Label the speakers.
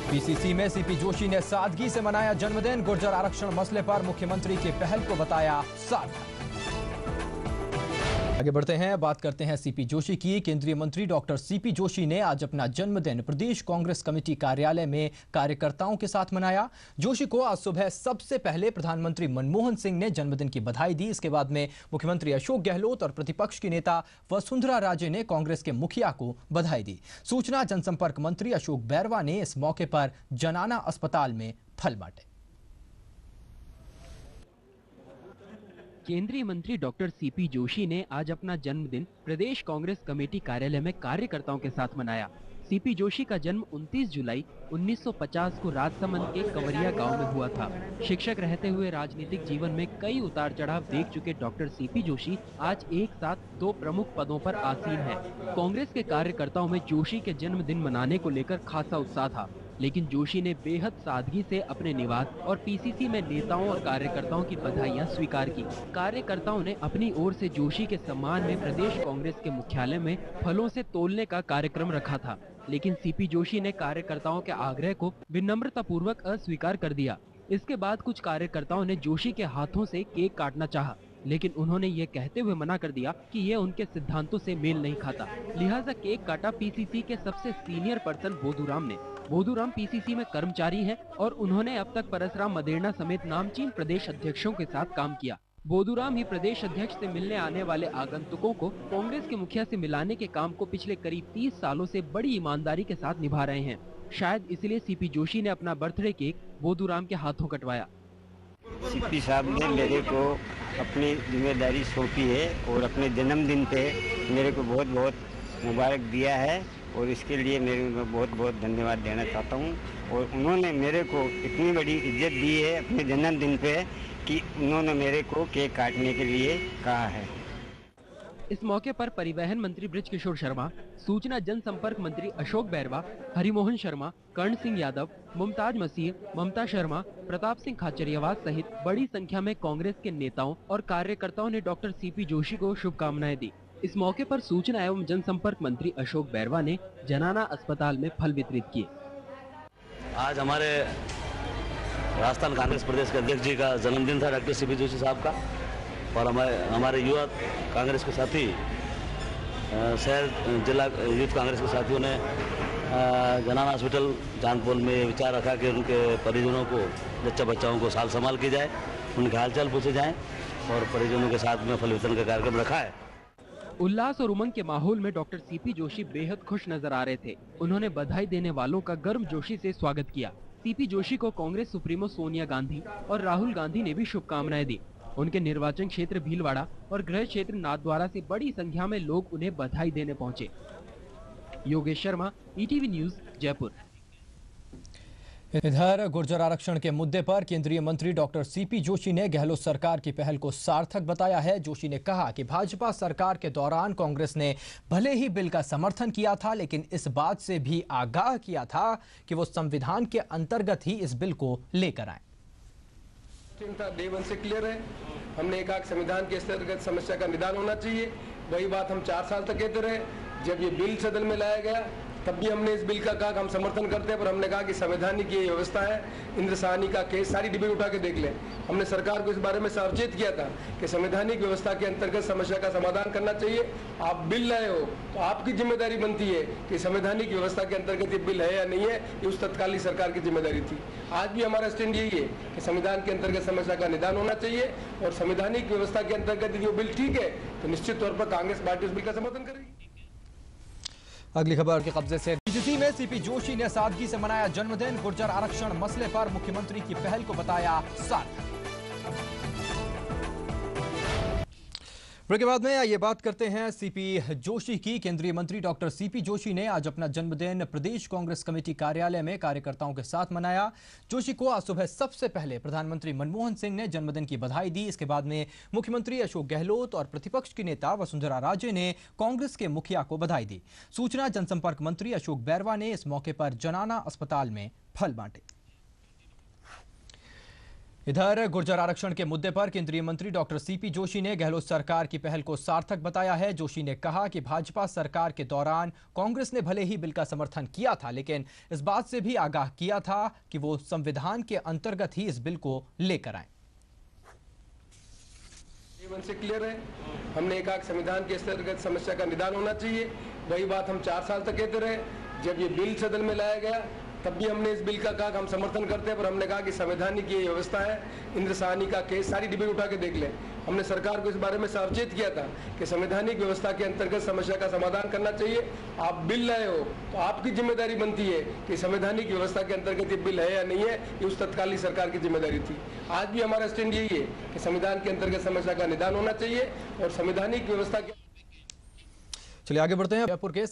Speaker 1: PCC में CP Joshi ने सादगी से मनाया जन्मदिन। गुर्जर आरक्षण मसले पर मुख्यमंत्री की पहल को बताया सार्थक। आगे बढ़ते हैं, बात करते हैं सीपी जोशी की। केंद्रीय मंत्री डॉक्टर सीपी जोशी ने आज अपना जन्मदिन प्रदेश कांग्रेस कमेटी कार्यालय में कार्यकर्ताओं के साथ मनाया। जोशी को आज सुबह सबसे पहले प्रधानमंत्री मनमोहन सिंह ने जन्मदिन की बधाई दी। इसके बाद में मुख्यमंत्री अशोक गहलोत और प्रतिपक्ष की नेता वसुंधरा राजे ने कांग्रेस के मुखिया को बधाई दी। सूचना जनसंपर्क मंत्री अशोक बैरवा ने इस मौके पर जनाना अस्पताल में फल बांटे।
Speaker 2: केंद्रीय मंत्री डॉक्टर सीपी जोशी ने आज अपना जन्मदिन प्रदेश कांग्रेस कमेटी कार्यालय में कार्यकर्ताओं के साथ मनाया। सीपी जोशी का जन्म 29 जुलाई 1950 को राजसमंद के कंवरिया गांव में हुआ था। शिक्षक रहते हुए राजनीतिक जीवन में कई उतार चढ़ाव देख चुके डॉक्टर सीपी जोशी आज एक साथ 2 प्रमुख पदों पर आसीन हैं। कांग्रेस के कार्यकर्ताओं में जोशी के जन्मदिन मनाने को लेकर खासा उत्साह था, लेकिन जोशी ने बेहद सादगी से अपने निवास और पीसीसी में नेताओं और कार्यकर्ताओं की बधाइयां स्वीकार की। कार्यकर्ताओं ने अपनी ओर से जोशी के सम्मान में प्रदेश कांग्रेस के मुख्यालय में फलों से तोलने का कार्यक्रम रखा था, लेकिन सीपी जोशी ने कार्यकर्ताओं के आग्रह को विनम्रता पूर्वक अस्वीकार कर दिया। इसके बाद कुछ कार्यकर्ताओं ने जोशी के हाथों से केक काटना चाहा, लेकिन उन्होंने ये कहते हुए मना कर दिया कि ये उनके सिद्धांतों से मेल नहीं खाता। लिहाजा केक काटा पीसीसी के सबसे सीनियर पर्सन बोधूराम ने। बोधूराम पीसीसी में कर्मचारी हैं और उन्होंने अब तक परसराम मदेरणा समेत नामचीन प्रदेश अध्यक्षों के साथ काम किया। बोधूराम ही प्रदेश अध्यक्ष से मिलने आने वाले आगंतुकों को कांग्रेस के मुखिया से मिलाने के काम को पिछले करीब 30 सालों से बड़ी ईमानदारी के साथ निभा रहे हैं। शायद इसलिए सीपी जोशी ने अपना बर्थडे केक बोधूराम के हाथों कटवाया।
Speaker 3: सीपी साहब ने मेरे को अपनी जिम्मेदारी सौंपी है और अपने जन्मदिन पे मेरे को बहुत बहुत मुबारक दिया है और इसके लिए मैं बहुत बहुत धन्यवाद देना चाहता हूँ। और उन्होंने मेरे को इतनी बड़ी इज्जत दी है अपने जन्मदिन पे कि उन्होंने मेरे को केक काटने के लिए कहा है।
Speaker 2: इस मौके पर परिवहन मंत्री बृजकिशोर शर्मा, सूचना जनसंपर्क मंत्री अशोक बैरवा, हरिमोहन शर्मा, कर्ण सिंह यादव, मुमताज मसीह, ममता शर्मा, प्रताप सिंह खाचरियावास सहित बड़ी संख्या में कांग्रेस के नेताओं और कार्यकर्ताओं ने डॉक्टर सीपी जोशी को शुभकामनाएं दी। इस मौके पर सूचना एवं जनसंपर्क मंत्री अशोक बैरवा ने जनाना अस्पताल में फल वितरित किए।
Speaker 4: आज हमारे राजस्थान कांग्रेस प्रदेश के अध्यक्ष जी का जन्मदिन था, डॉक्टर सीपी जोशी साहब का, और हमारे युवा कांग्रेस के साथी शहर जिला यूथ कांग्रेस के साथियों ने जनाना हॉस्पिटल जानपोल में विचार रखा कि उनके परिजनों को, जच्चा बच्चाओं को साल संभाल की जाए, उनके हालचाल पूछे जाएं और परिजनों के साथ में फल वितरण का कार्यक्रम रखा है।
Speaker 2: उल्लास और उमंग के माहौल में डॉक्टर सीपी जोशी बेहद खुश नजर आ रहे थे। उन्होंने बधाई देने वालों का गर्मजोशी से स्वागत किया। सीपी जोशी को कांग्रेस सुप्रीमो सोनिया गांधी और राहुल गांधी ने भी शुभकामनाएं दी। उनके निर्वाचन क्षेत्र भीलवाड़ा और गृह क्षेत्र नाथद्वारा से बड़ी संख्या में लोग उन्हें बधाई देने पहुंचे। Yogesh Sharma, ETV news, Jaipur.
Speaker 1: इधर गुर्जर आरक्षण के मुद्दे पर केंद्रीय मंत्री डॉक्टर सीपी जोशी ने गहलोत सरकार की पहल को सार्थक बताया है। जोशी ने कहा कि भाजपा सरकार के दौरान कांग्रेस ने भले ही बिल का समर्थन किया था, लेकिन इस बात से भी आगाह किया था कि वो संविधान के अंतर्गत ही इस बिल को लेकर आए।
Speaker 5: डे वन से क्लियर है। हमने कहा संविधान के अंतर्गत समस्या का निदान होना चाहिए। वही बात हम 4 साल तक कहते रहे। जब ये बिल सदन में लाया गया तब भी हमने इस बिल का कहा कि हम समर्थन करते हैं, पर हमने कहा कि संवैधानिक ये व्यवस्था है। इंद्र साहनी का केस सारी डिबेट उठा के देख लें। हमने सरकार को इस बारे में सचेत किया था कि संवैधानिक व्यवस्था के अंतर्गत समस्या का समाधान करना चाहिए। आप बिल लाए हो तो आपकी जिम्मेदारी बनती है कि संवैधानिक व्यवस्था के अंतर्गत ये बिल है या नहीं है, ये उस तत्कालीन सरकार की जिम्मेदारी थी। आज भी हमारा स्टैंड यही है कि संविधान के अंतर्गत समस्या का निदान होना चाहिए और संवैधानिक व्यवस्था के अंतर्गत यदि वो बिल ठीक है तो निश्चित तौर पर कांग्रेस पार्टी उस बिल का समर्थन करेगी।
Speaker 1: अगली खबर के कब्जे से पीसीसी में सीपी जोशी ने सादगी से मनाया जन्मदिन। गुर्जर आरक्षण मसले पर मुख्यमंत्री की पहल को बताया सार्थक। ब्रेक के बाद में ये बात करते हैं सीपी जोशी की। केंद्रीय मंत्री डॉक्टर सीपी जोशी ने आज अपना जन्मदिन प्रदेश कांग्रेस कमेटी कार्यालय में कार्यकर्ताओं के साथ मनाया। जोशी को आज सुबह सबसे पहले प्रधानमंत्री मनमोहन सिंह ने जन्मदिन की बधाई दी। इसके बाद में मुख्यमंत्री अशोक गहलोत और प्रतिपक्ष की नेता वसुंधरा राजे ने कांग्रेस के मुखिया को बधाई दी। सूचना जनसंपर्क मंत्री अशोक बैरवा ने इस मौके पर जनाना अस्पताल में फल बांटे। इधर गुर्जर आरक्षण के मुद्दे पर केंद्रीय मंत्री डॉक्टर सीपी जोशी ने गहलोत सरकार की पहल को सार्थक बताया है। जोशी ने कहा कि भाजपा सरकार के दौरान कांग्रेस ने भले ही बिल का समर्थन किया था, लेकिन इस बात से भी आगाह किया था कि वो संविधान के अंतर्गत ही इस बिल को लेकर आए।
Speaker 5: से क्लियर है, हमने एकाक संविधान के अंतर्गत समस्या का निदान होना चाहिए। वही बात हम 4 साल तक कहते रहे। जब ये बिल सदन में लाया गया तब भी हमने इस बिल का कहा कि हम समर्थन करते हैं, पर हमने कहा कि संवैधानिक ये व्यवस्था है। इंद्र साहनी का केस सारी डिबेट उठा के देख लें। हमने सरकार को इस बारे में सचेत किया था कि संवैधानिक व्यवस्था के अंतर्गत समस्या का समाधान करना चाहिए। आप बिल लाए हो तो आपकी जिम्मेदारी बनती है कि संवैधानिक व्यवस्था के अंतर्गत ये बिल है या नहीं है, ये उस तत्कालीन सरकार की जिम्मेदारी थी। आज भी हमारा स्टैंड यही है कि संविधान के अंतर्गत समस्या का निदान होना चाहिए और संवैधानिक व्यवस्था के।
Speaker 1: चलिए आगे बढ़ते हैं। जयपुर के